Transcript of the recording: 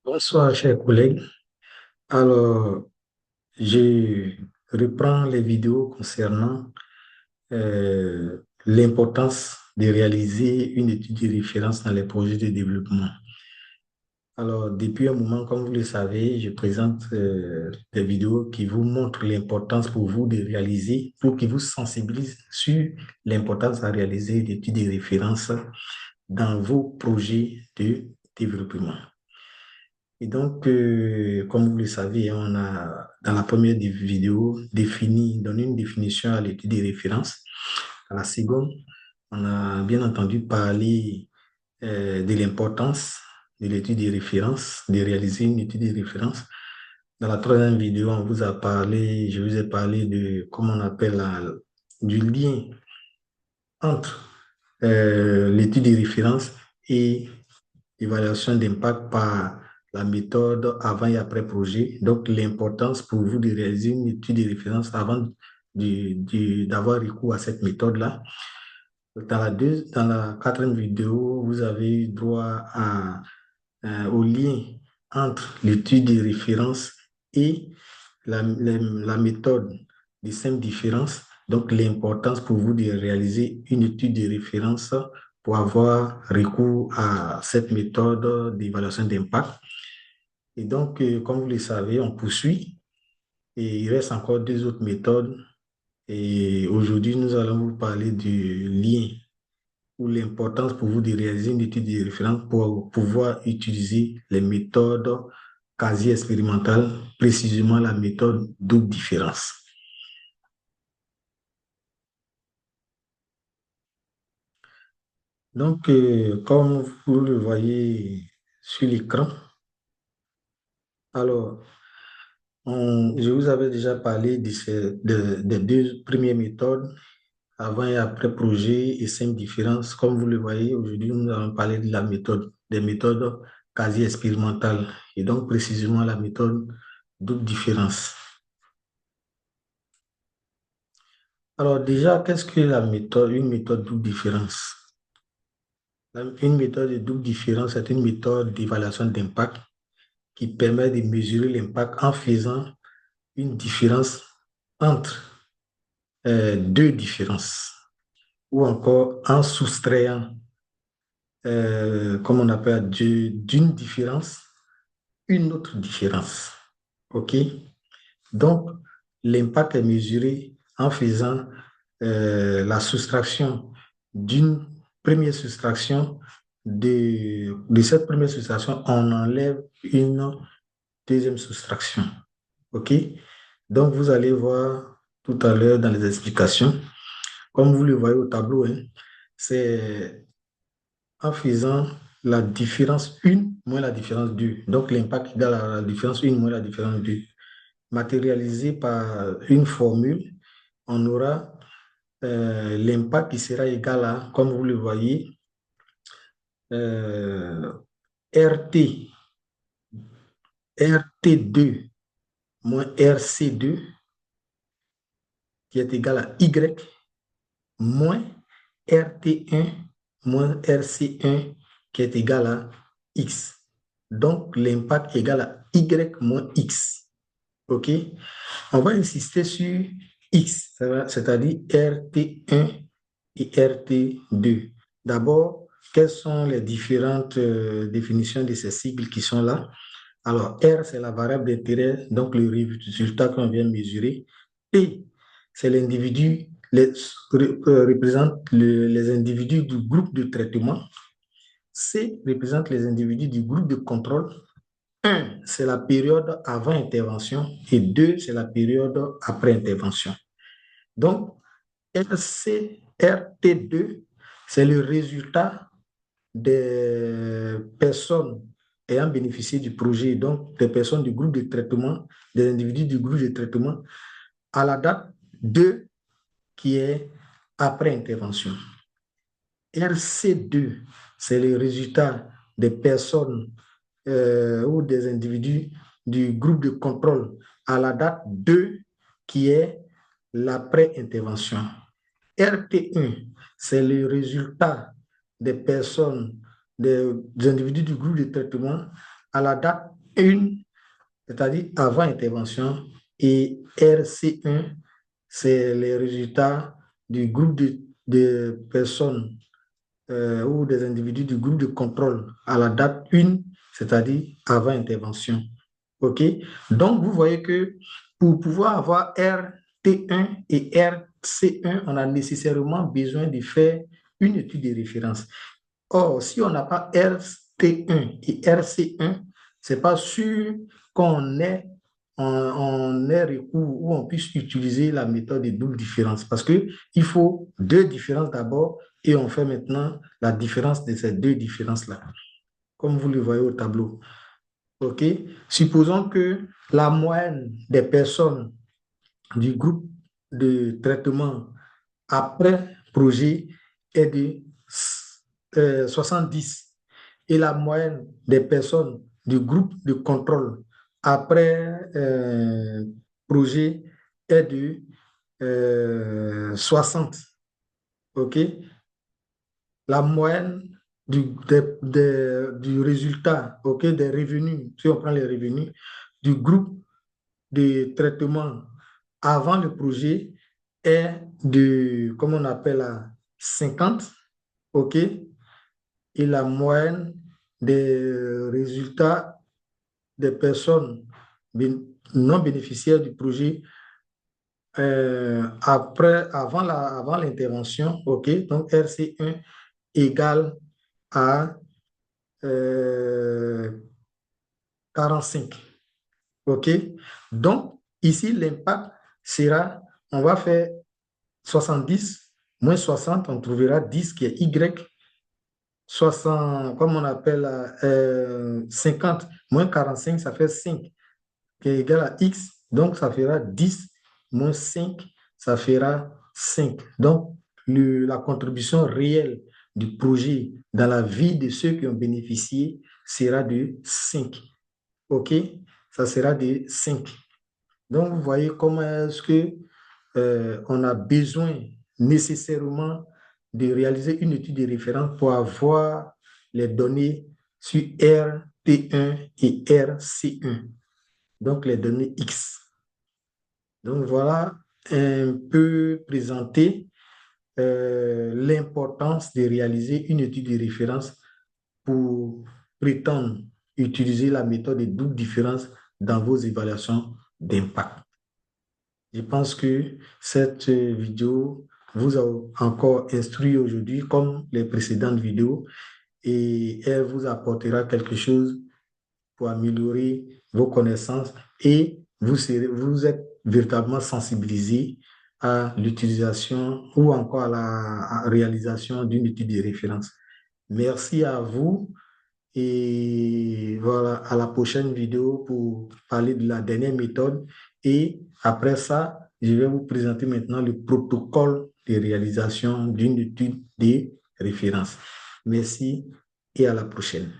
Bonsoir, chers collègues. Alors, je reprends les vidéos concernant l'importance de réaliser une étude de référence dans les projets de développement. Alors, depuis un moment, comme vous le savez, je présente des vidéos qui vous montrent l'importance pour vous de réaliser, pour qui vous sensibilisent sur l'importance à réaliser une étude de référence dans vos projets de développement. Et donc, comme vous le savez, on a, dans la première vidéo, donné une définition à l'étude des références. Dans la seconde, on a bien entendu parler de l'importance de l'étude des références, de réaliser une étude des références. Dans la troisième vidéo, je vous ai parlé de, comment on appelle, du lien entre l'étude des références et évaluation d'impact par la méthode avant et après projet. Donc, l'importance pour vous de réaliser une étude de référence avant d'avoir recours à cette méthode-là. Dans la quatrième vidéo, vous avez eu droit au lien entre l'étude de référence et la méthode des 5 différences. Donc, l'importance pour vous de réaliser une étude de référence pour avoir recours à cette méthode d'évaluation d'impact. Et donc, comme vous le savez, on poursuit et il reste encore 2 autres méthodes. Et aujourd'hui, nous allons vous parler du lien ou l'importance pour vous de réaliser une étude de référence pour pouvoir utiliser les méthodes quasi-expérimentales, précisément la méthode double différence. Donc, comme vous le voyez sur l'écran, alors, je vous avais déjà parlé des 2 premières méthodes, avant et après projet et 5 différences. Comme vous le voyez, aujourd'hui, nous allons parler de des méthodes quasi expérimentales et donc précisément la méthode double différence. Alors déjà, qu'est-ce que une méthode double différence? Une méthode de double différence est une méthode d'évaluation d'impact qui permet de mesurer l'impact en faisant une différence entre 2 différences ou encore en soustrayant, comme on appelle, d'une différence, une autre différence. OK? Donc, l'impact est mesuré en faisant la soustraction d'une première soustraction. De cette première soustraction, on enlève une deuxième soustraction. OK? Donc, vous allez voir tout à l'heure dans les explications, comme vous le voyez au tableau, hein, c'est en faisant la différence 1 moins la différence 2. Donc, l'impact égale à la différence 1 moins la différence 2. Matérialisé par une formule, on aura l'impact qui sera égal à, comme vous le voyez, RT, RT2 moins RC2 qui est égal à Y moins RT1 moins RC1 qui est égal à X. Donc, l'impact égal à Y moins X. OK? On va insister sur X, c'est-à-dire RT1 et RT2. D'abord, quelles sont les différentes définitions de ces sigles qui sont là? Alors, R, c'est la variable d'intérêt, donc le résultat qu'on vient mesurer. T, c'est l'individu, représente les individus du groupe de traitement. C représente les individus du groupe de contrôle. 1, c'est la période avant intervention et 2, c'est la période après intervention. Donc, RCRT2, c'est le résultat des personnes ayant bénéficié du projet, donc des personnes du groupe de traitement, des individus du groupe de traitement, à la date 2 qui est après intervention. RC2, c'est le résultat des personnes ou des individus du groupe de contrôle à la date 2 qui est l'après-intervention. RT1, c'est le résultat des personnes, des individus du groupe de traitement à la date 1, c'est-à-dire avant intervention, et RC1, c'est les résultats du groupe de personnes ou des individus du groupe de contrôle à la date 1, c'est-à-dire avant intervention. OK? Donc, vous voyez que pour pouvoir avoir RT1 et RC1, on a nécessairement besoin de faire une étude de référence. Or, si on n'a pas RT1 et RC1, c'est pas sûr qu'on ait recours ou on puisse utiliser la méthode de double différence parce qu'il faut deux différences d'abord et on fait maintenant la différence de ces deux différences-là, comme vous le voyez au tableau. OK? Supposons que la moyenne des personnes du groupe de traitement après projet est de 70 et la moyenne des personnes du groupe de contrôle après projet est de 60. OK? La moyenne du résultat, OK, des revenus, si on prend les revenus du groupe de traitement avant le projet est de, comme on appelle, à 50, OK, et la moyenne des résultats des personnes non bénéficiaires du projet avant l'intervention, OK, donc RC1 égale à 45. OK? Donc, ici, l'impact sera, on va faire 70 moins 60, on trouvera 10 qui est Y. 60, comme on appelle 50 moins 45, ça fait 5, qui est égal à X. Donc, ça fera 10 moins 5, ça fera 5. Donc, la contribution réelle du projet dans la vie de ceux qui ont bénéficié sera de 5. OK? Ça sera de 5. Donc, vous voyez comment est-ce que on a besoin nécessairement de réaliser une étude de référence pour avoir les données sur RT1 et RC1, donc les données X. Donc, voilà un peu présenté l'importance de réaliser une étude de référence pour prétendre utiliser la méthode de double différence dans vos évaluations d'impact. Je pense que cette vidéo vous a encore instruit aujourd'hui comme les précédentes vidéos et elle vous apportera quelque chose pour améliorer vos connaissances et vous êtes véritablement sensibilisé à l'utilisation ou encore à la réalisation d'une étude de référence. Merci à vous et voilà, à la prochaine vidéo pour parler de la dernière méthode. Et après ça, je vais vous présenter maintenant le protocole de réalisation d'une étude de référence. Merci et à la prochaine.